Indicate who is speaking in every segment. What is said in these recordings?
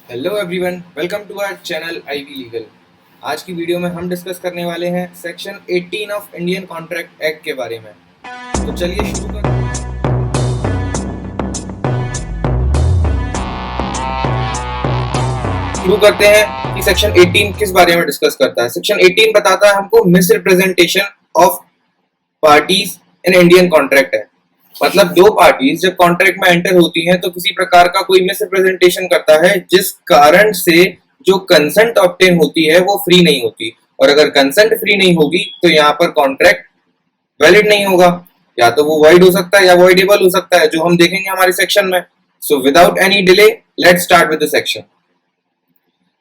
Speaker 1: Hello everyone, welcome to our channel Ivy Legal. आज की video में हम डिस्कस करने वाले हैं section 18 of Indian contract act के बारे में। तो चलिए शुरू करते हैं कि सेक्शन 18 किस बारे में डिस्कस करता है। सेक्शन 18 बताता है हमको misrepresentation of parties in Indian contract act. मतलब दो पार्टीज जब कॉन्ट्रैक्ट में एंटर होती हैं तो किसी प्रकार का कोई मिसरिप्रेजेंटेशन करता है जिस कारण से जो कंसेंट ऑब्टेन होती है वो फ्री नहीं होती, और अगर कंसेंट फ्री नहीं होगी तो यहाँ पर कॉन्ट्रैक्ट वैलिड नहीं होगा। या तो वो वॉइड हो सकता है या वॉइडेबल हो सकता है, जो हम देखेंगे हमारे सेक्शन में। So without any delay let's start with the section.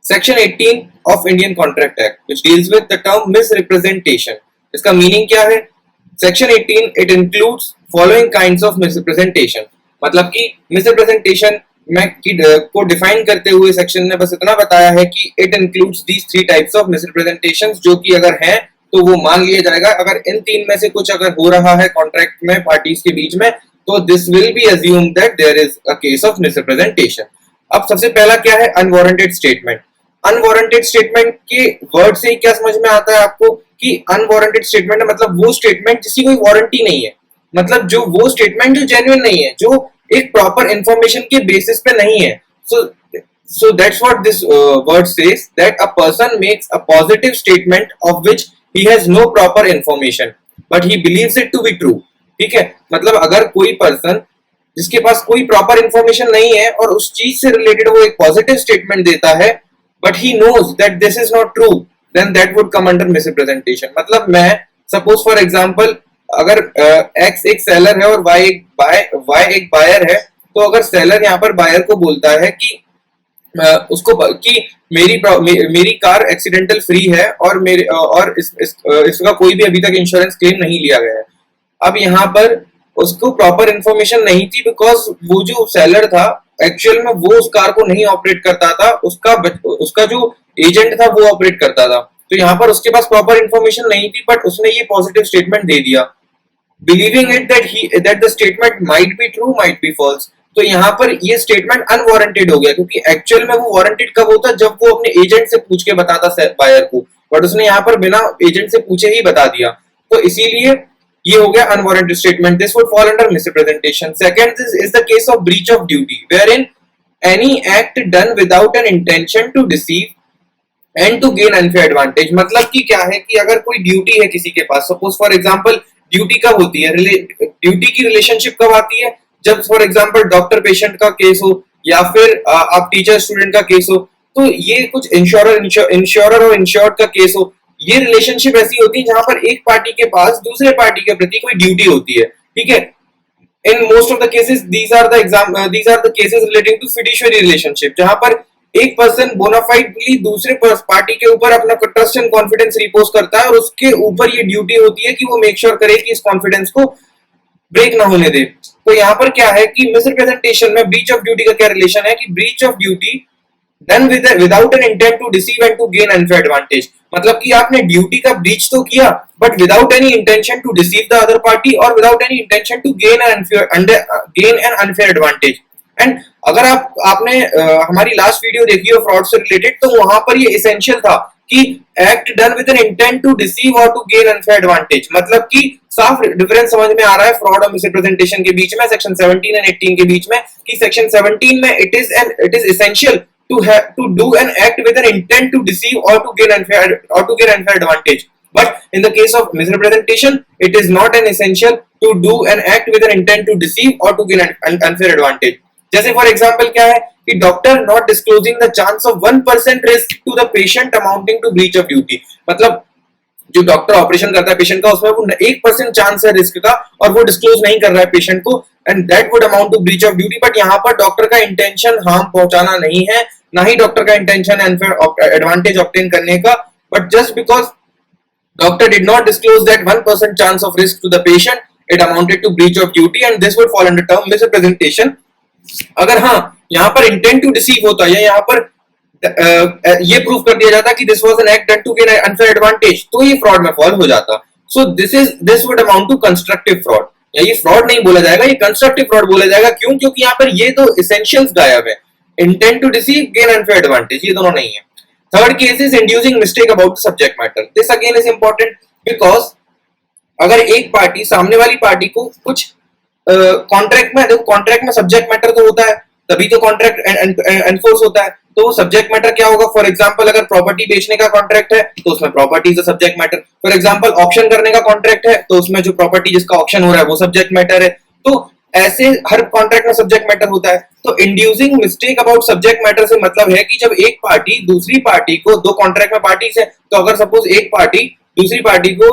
Speaker 1: Section 18 of Indian contract act which deals with the term misrepresentation. इसका मीनिंग क्या है? Section 18 it includes following kinds of misrepresentation. मतलब कि मिसरिप्रेजेंटेशन में को डिफाइन करते हुए सेक्शन ने बस इतना बताया है कि it includes these three types of misrepresentations, जो कि अगर हैं तो वो मान लिया जाएगा। अगर इन तीन में से कुछ अगर हो रहा है कॉन्ट्रैक्ट में पार्टीज के बीच में, तो this will be assume that there is a case of misrepresentation. अब सबसे पहला क्या है? Unwarranted statement. अनवारंटेड स्टेटमेंट के वर्ड से ही क्या समझ में आता है आपको कि अनवारंटेड स्टेटमेंट मतलब वो स्टेटमेंट जिसकी कोई वारंटी नहीं है। मतलब जो वो स्टेटमेंट जो जेन्युइन नहीं है, जो एक प्रॉपर इंफॉर्मेशन के बेसिस पे नहीं है। So that's what this word says, that a person makes a positive statement of which he has no proper information but he believes it to be true। ठीक है, मतलब अगर कोई पर्सन जिसके पास कोई प्रॉपर इंफॉर्मेशन नहीं है और उस चीज से रिलेटेड वो एक पॉजिटिव स्टेटमेंट देता है but he knows that this is not true, then that would come under misrepresentation। मतलब मैं सपोज फॉर एग्जांपल अगर X एक सेलर है और Y एक बायर है, तो अगर सेलर यहाँ पर बायर को बोलता है कि उसको कि मेरी कार एक्सीडेंटल फ्री है और इसका कोई भी अभी तक इंश्योरेंस क्लेम नहीं लिया गया है। अब यहाँ पर उसको प्रॉपर इंफॉर्मेशन नहीं थी, बिकॉज वो जो सेलर था एक्चुअल में वो उस कार को नहीं ऑपरेट करता था, उसका जो एजेंट था वो ऑपरेट करता था। तो यहाँ पर उसके पास प्रॉपर इंफॉर्मेशन नहीं थी, बट उसने ये पॉजिटिव स्टेटमेंट दे दिया, believing it that the statement might be true might be false. तो यहाँ पर ये स्टेटमेंट अनवारंटेड हो गया, क्योंकि एक्चुअल में वो वारंटेड कब होता, जब वो अपने एजेंट से पूछ के बताता बायर को, बट उसने यहाँ पर बिना एजेंट से पूछे ही बता दिया। तो इसीलिए ये हो गया unwarranted statement. This would fall under misrepresentation. Second is the case of breach of duty, wherein any act done without an intention to deceive and to gain unfair advantage. मतलब कि क्या है कि अगर कोई ड्यूटी है किसी के पास, सपोज फॉर एग्जांपल ड्यूटी कब होती है, ड्यूटी की रिलेशनशिप कब आती है? जब फॉर एग्जांपल डॉक्टर पेशेंट का केस हो या फिर आप टीचर स्टूडेंट का केस हो, तो ये कुछ इंश्योरर और इंश्योर्ड का केस हो, ये रिलेशनशिप ऐसी होती है जहां पर एक पार्टी के पास दूसरे पार्टी के प्रति कोई ड्यूटी होती है। ठीक है, in most of the cases these are the cases relating to fiduciary relationship, जहां पर एक पर्सन बोनाफाइडली दूसरे पार्टी के ऊपर अपना ट्रस्ट एंड कॉन्फिडेंस रिपोज करता है, और उसके ऊपर ये ड्यूटी होती है कि वो मेक श्योर करे कि इस कॉन्फिडेंस को ब्रेक ना होने दे। तो यहाँ पर क्या है कि मिसरिप्रेजेंटेशन में ब्रीच ऑफ ड्यूटी का क्या रिलेशन है कि breach of duty done without an intent to deceive and to gain unfair advantage. मतलब कि आपने ड्यूटी का ब्रीच तो किया, but without any intention to deceive the other party और without any intention to gain an unfair advantage. And अगर आपने हमारी लास्ट वीडियो देखी हो फ्रॉड से रिलेटेड, तो वहां पर ये एसेंशियल था कि act done with an intent to deceive और टू गेन अनफेयर एडवांटेज। मतलब कि साफ डिफरेंस समझ में आ रहा है फ्रॉड और मिसरिप्रेजेंटेशन के बीच में, सेक्शन 17 एंड 18 के बीच में, कि सेक्शन 17 में it is essential to do an act with an intent to deceive or to gain unfair advantage, but in the case of misrepresentation it is not an essential to do an act with an intent to deceive or to gain unfair advantage। जैसे for example क्या है कि doctor not disclosing the chance of 1% risk to the patient amounting to breach of duty. मतलब जो doctor operation करता है patient का, उसमें वो 1% चांस है रिस्क का और वो डिस्क्लोज नहीं कर रहा है पेशेंट को, and that would amount to breach of duty. But यहाँ पर डॉक्टर का इंटेंशन हार्म पहुंचाना नहीं है, ना ही डॉक्टर का इंटेंशन एडवांटेज ऑब्टेन करने का, but just because doctor did not disclose that 1% chance of risk to the patient, it amounted to breach of duty and this would fall under term misrepresentation. अगर हाँ यहाँ पर intent to deceive होता है या यहाँ पर ये प्रूव कर दिया जाता कि this was an act done to gain unfair advantage, तो ये फ्रॉड में फॉल हो जाता। So this would amount to constructive fraud. या ये फ्रॉड नहीं बोला जाएगा, ये कंस्ट्रक्टिव फ्रॉड बोला जाएगा। क्यों? क्योंकि यहाँ पर ये तो एसेंशियल्स गायब है। Intent to deceive, gain unfair advantage, ये दोनों नहीं है। Third case is inducing mistake about the subject matter. This again is important because अगर एक पार्टी सामने वाली पार्टी को कुछ कॉन्ट्रैक्ट में, देखो कॉन्ट्रैक्ट में सब्जेक्ट मैटर तो होता है, तभी तो कॉन्ट्रैक्ट एनफोर्स होता है। तो सब्जेक्ट मैटर क्या होगा? फॉर एग्जांपल अगर प्रॉपर्टी बेचने का कॉन्ट्रैक्ट है तो उसमें property is the subject matter. For example auction करने का कॉन्ट्रैक्ट है तो उसमें जो प्रॉपर्टी जिसका ऑक्शन हो रहा है वो सब्जेक्ट मैटर है। तो ऐसे हर कॉन्ट्रैक्ट में सब्जेक्ट मैटर होता है। तो inducing mistake about subject matter से मतलब है कि जब एक पार्टी दूसरी पार्टी को, दो कॉन्ट्रैक्ट में पार्टीज है, तो अगर सपोज एक पार्टी दूसरी पार्टी को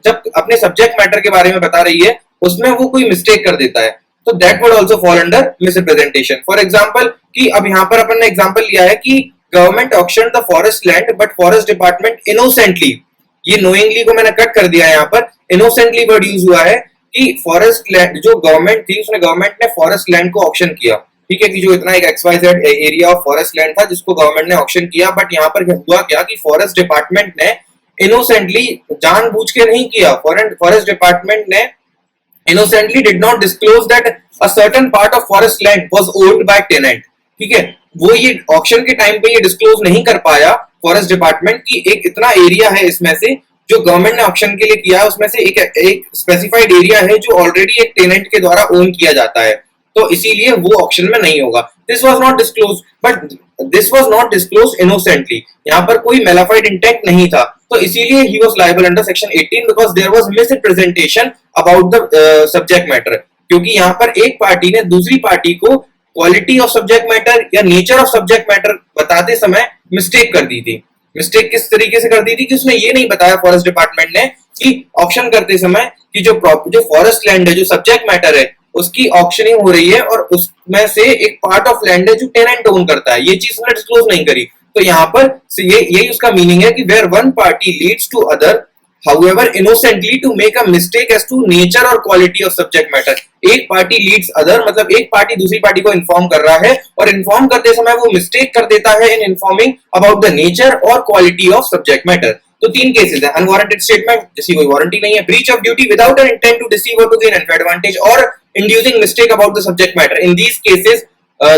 Speaker 1: जब अपने सब्जेक्ट मैटर के बारे में बता रही है उसमें वो कोई मिस्टेक कर देता है, तो that would also fall under misrepresentation. For example कि अब यहाँ पर अपन ने एग्जांपल लिया है कि government auction the forest land but forest department innocently, ये नोइंगली को मैंने कट कर दिया है, यहाँ पर इनोसेंटली वर्ड यूज हुआ है कि फॉरेस्ट लैंड जो गवर्नमेंट थी उसने, गवर्नमेंट ने फॉरेस्ट लैंड को ऑक्शन किया, ठीक है, कि जो इतना एक XYZ area of forest land था जिसको गवर्नमेंट ने ऑक्शन किया। बट यहाँ पर हुआ क्या कि फॉरेस्ट डिपार्टमेंट ने इनोसेंटली, जानबूझ के नहीं किया, फॉरेस्ट डिपार्टमेंट ने innocently did not disclose that a certain part of forest land was owned by tenant, ठीक है, वो ये ऑक्शन के टाइम पे ये डिस्क्लोज नहीं कर पाया फॉरेस्ट डिपार्टमेंट की एक इतना एरिया है इसमें से जो गवर्नमेंट ने ऑक्शन के लिए किया है उसमें से एक स्पेसिफाइड एरिया है जो ऑलरेडी एक टेनेंट के द्वारा ओन किया जाता है, तो इसीलिए वो ऑक्शन में नहीं होगा। This was not disclose, but this was not disclose innocently, यहाँ पर कोई मेलाफाइड इंटेंट नहीं था, तो इसीलिए he was liable under section 18 because there was misrepresentation about the subject matter, क्योंकि यहाँ पर एक पार्टी ने दूसरी पार्टी को क्वालिटी ऑफ सब्जेक्ट मैटर या नेचर ऑफ सब्जेक्ट मैटर बताते समय मिस्टेक कर दी थी। मिस्टेक किस तरीके से कर दी थी कि उसने ये नहीं बताया फॉरेस्ट डिपार्टमेंट ने कि ऑक्शन करते समय कि जो फॉरेस्ट लैंड है, जो सब्जेक्ट मैटर है, उसकी ऑक्शनिंग हो रही है और उसमें से एक पार्ट ऑफ लैंड है जो टेनेंट ओन करता है, ये चीज उसने डिस्क्लोज नहीं करी। तो यहाँ पर यही उसका मीनिंग है कि where one party leads to other however innocently to make a mistake as to nature or quality of subject matter, एक पार्टी लीड्स अदर मतलब एक पार्टी दूसरी पार्टी को इन्फॉर्म कर रहा है और इन्फॉर्म करते समय वो मिस्टेक कर देता है इन इन्फॉर्मिंग अबाउट द नेचर और क्वालिटी ऑफ सब्जेक्ट मैटर। तो तीन केसेस है, अनवारंटेड स्टेटमेंट जिसकी कोई वारंटी नहीं है, breach of duty without an intent to deceive और टू गेन अनफेयर एडवांटेज, और inducing mistake about the subject matter. In these cases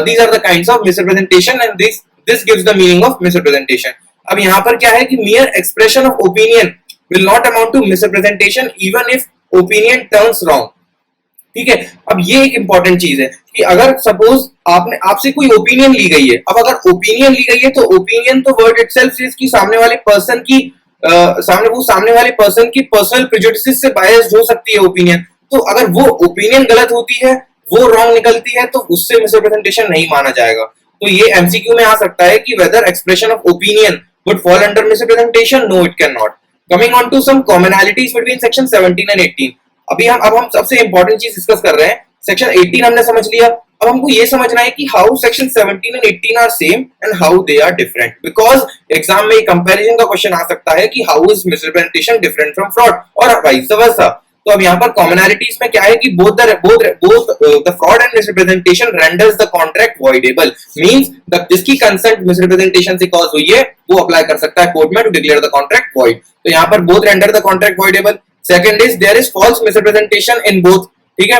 Speaker 1: these are the kinds of misrepresentation and this gives the meaning of misrepresentation। अब यहाँ पर क्या है कि mere expression of opinion will not amount to misrepresentation even if opinion turns wrong, ठीक है। अब ये एक इंपॉर्टेंट चीज है कि अगर सपोज आपसे कोई ओपिनियन ली गई है, अब अगर ओपिनियन ली गई है तो ओपिनियन तो वर्ड इटसेल्फ सेज कि सामने वाले पर्सन की पर्सनल प्रेजुडिसेस से बायस्ड हो सकती है ओपिनियन, तो अगर वो ओपिनियन गलत होती है, वो रॉन्ग निकलती है, तो उससे मिसरिप्रेजेंटेशन नहीं माना जाएगा। तो ये एमसीक्यू में आ सकता है कि whether expression of opinion would fall under misrepresentation, no it can not. Coming on to some commonalities between section 17 and 18। अब हम सबसे इंपॉर्टेंट चीज डिस्कस कर रहे हैं। सेक्शन 18 हमने समझ लिया, अब हमको ये समझना है कि how section 17 and 18 are same and how they are different, because exam में कंपैरिजन का क्वेश्चन आ सकता है कि how is misrepresentation different from fraud और वाइस वर्सा। तो अब यहाँ पर कॉमनैलिटीज में क्या है कि both the fraud and misrepresentation renders the contract voidable, means जिसकी कंसेंट मिसरिप्रेजेंटेशन से कॉज हुई है वो अप्लाई कर सकता है कोर्ट में to declare the contract void। तो यहाँ पर both render the contract voidable। Second is there is false misrepresentation in both, ठीक है,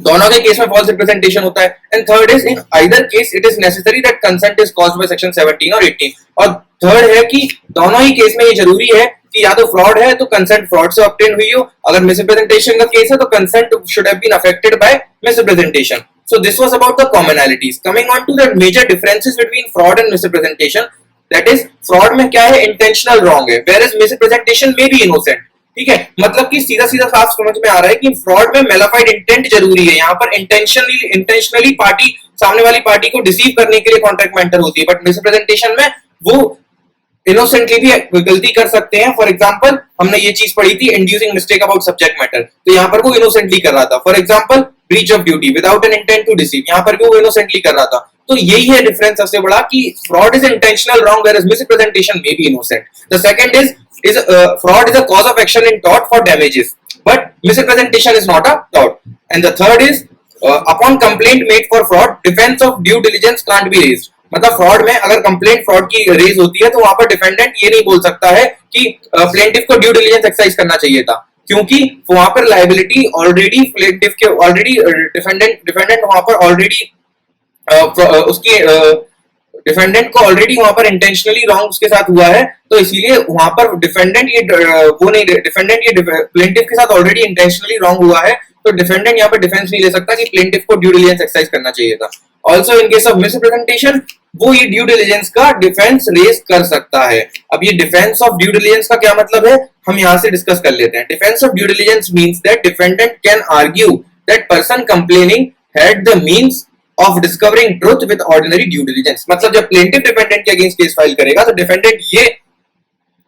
Speaker 1: दोनों के केस में false representation होता है। And third is in either case it is necessary that consent is caused by section 17 और 18। और third है कि दोनों ही केस में ये जरूरी है कि या तो फ्रॉड है तो कंसेंट फ्रॉड से ऑब्टेन हुई हो, अगर मिसरिप्रेजेंटेशन का केस है तो consent should have been affected by misrepresentation. So this was about the commonalities. Coming on to the major differences between fraud and misrepresentation, that is fraud में क्या है, इंटेंशनल रॉन्ग है, where is misrepresentation may be innocent, ठीक है, मतलब कि सीधा सीधा साफ समझ में आ रहा है कि फ्रॉड में मेलाफाइड इंटेंट जरूरी है, यहाँ पर इंटेंशनली पार्टी सामने वाली पार्टी को डिसीव करने के लिए कॉन्ट्रैक्ट में एंटर होती है, बट मिसरिप्रेजेंटेशन में वो इनोसेंटली भी गलती कर सकते हैं। फॉर एग्जांपल हमने ये चीज पढ़ी थी inducing mistake about subject matter, तो यहाँ पर वो इनोसेंटली कर रहा था। For example breach of duty without an intent to deceive, यहाँ पर भी वो इनोसेंटली कर रहा था। तो यही है डिफरेंस सबसे बड़ा कि fraud is intentional wrong where is misrepresentation may be innocent. The second is fraud is a cause of action in tort for damages, but misrepresentation is not a tort. And the third is upon complaint made for fraud, defense of due diligence can't be raised। मतलब fraud में अगर complaint fraud की raise होती है तो वहां पर defendant ये नहीं बोल सकता है कि प्लेंटिफ को ड्यू डिलिजेंस एक्सरसाइज करना चाहिए था, क्योंकि वहां पर लायबिलिटी ऑलरेडी प्लेंटिफ के डिफेंडेंट वहां पर ऑलरेडी उसकी डिफेंडेंट को ऑलरेडी वहां पर इंटेंशनली रॉन्ग उसके साथ हुआ है, तो इसीलिए वहां पर डिफेंडेंट ये वो नहीं, डिफेंडेंट ये प्लेंटिफ के साथ ऑलरेडी इंटेंशनली रॉन्ग हुआ है, तो डिफेंडेंट यहाँ पर डिफेंस नहीं ले सकता कि प्लेंटिफ को ड्यू डिलिजेंस एक्सरसाइज करना चाहिए था। Also in case of misrepresentation वो ये ड्यू डिलिजेंस का डिफेंस रेज कर सकता है। अब ये डिफेंस ऑफ ड्यू डिलिजेंस का क्या मतलब है, हम यहाँ से डिस्कस कर लेते हैं। Defence of due diligence means that defendant can argue that person complaining had the means of discovering truth with ordinary due diligence. मतलब जब प्लेंटिफ डिफेंडेंट के अगेंस्ट केस फाइल करेगा तो डिफेंडेंट ये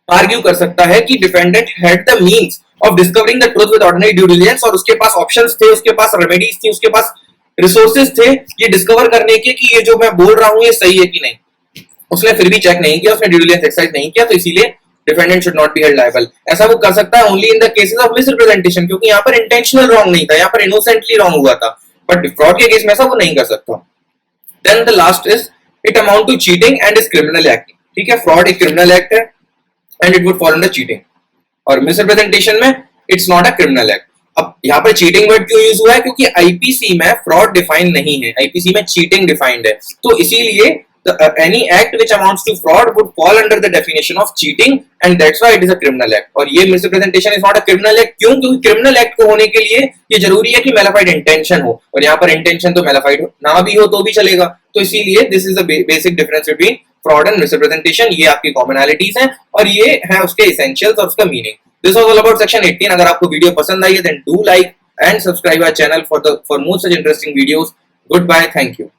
Speaker 1: आर्ग्यू कर सकता है कि defendant had the means of discovering the truth with ordinary due diligence, और उसके पास ऑप्शंस थे, उसके पास रेमेडीज थी, उसके पास रिसोर्सेज थे ये डिस्कवर करने के कि ये जो मैं बोल रहा हूं ये सही है कि नहीं। उसने फिर भी चेक नहीं किया, उसने ड्यू डिलिजेंस एक्सरसाइज नहीं किया, तो इसीलिए defendant should not be held liable. ऐसा वो कर सकता है only in the cases of misrepresentation, क्योंकि यहाँ पर इंटेंशनल रॉन्ग नहीं था, यहाँ पर इनोसेंटली रॉन्ग हुआ था, बट फ्रॉड के केस में ऐसा वो नहीं कर सकता। Then the last is it amount to cheating and is criminal act. ठीक है, फ्रॉड एक क्रिमिनल एक्ट है and it would fall under cheating, और मिसरिप्रेजेंटेशन में it's not a criminal act. अब यहाँ पर चीटिंग वर्ड क्यों यूज हुआ है, क्योंकि आईपीसी में फ्रॉड डिफाइन नहीं है, आईपीसी में चीटिंग डिफाइंड है, तो इसीलिए any act which amounts to fraud would fall under the definition of cheating and that's why it is a criminal act। और ये misrepresentation is not a criminal act, क्यों? क्योंकि criminal act को होने के लिए ये जरूरी है कि मैलिफाइड इंटेंशन हो, और यहाँ पर इंटेंशन तो मैलिफाइड ना भी हो तो भी चलेगा, तो इसीलिए this is the basic difference between fraud and misrepresentation. ये आपकी कॉमनैलिटीज हैं और ये है उसके एसेंशियल्स और उसका meaning. This was all about section 18। अगर आपको वीडियो पसंद आई है then do like and subscribe our channel for more such interesting videos. Good bye, thank you.